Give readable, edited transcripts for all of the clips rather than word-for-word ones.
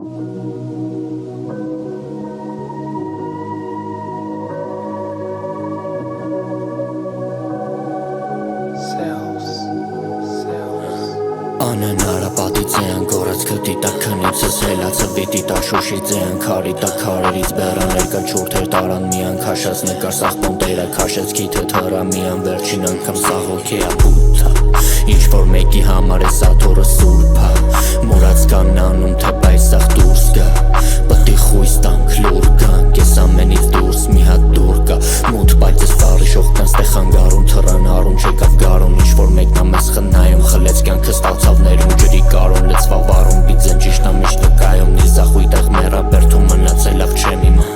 Անհնարապատիցեն գորած քտի տակ քնիցս հելացը վիտի տակ շուշի ձեն քարի տակ քարերից բերաներ կչուրթեր տարան միան քաշած նկար սաղպոն տերը քաշեց քիթը թրա միան վերջին անգամ սաղոք է ապութա ինչ որ մեկի համար է սաթորը սուրպա մորած կանն անում թե բայսաղ դուրս գա պտի խույս տանք լուր գանք ես ամենից դուրս մի հատ դուր կա մութ բայց ես վարի շողքան ստեղ հանգարում թրան արում չեկավ գարուն ինչ որ մեկն ամես խնայում խլեց կյանքը ստացավ ներում ջրի կարոն լծվա վարում բիձեն ճիշտ ամիշտ վկայում նիզախույ տեղ մերաբերթում մնացել լավ չեմ իմա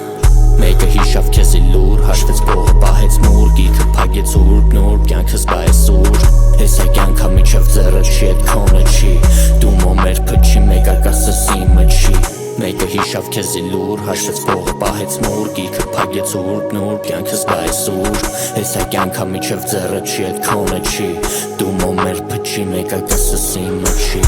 մեկը հիշավ քեզի լուր հաշվեց փողը պահեց մուր գիքը փագեց ուրբ նոր կյանքս բայ սուր հեսա կյանքա միջև ձեռը չի էդ քոնը չի դու մոմեր փչի մեկարկասս իմը չի մեկը հիշավ քեզի լուր հաշվեց փողը պահեց մուր գիքը փագեց ուրբ նոր կյանքս բայ սուր հեսա կյանքա միջև ձեռը չի էդ քոնը չի դու մոմեր փչի մեկարկասս իմը չի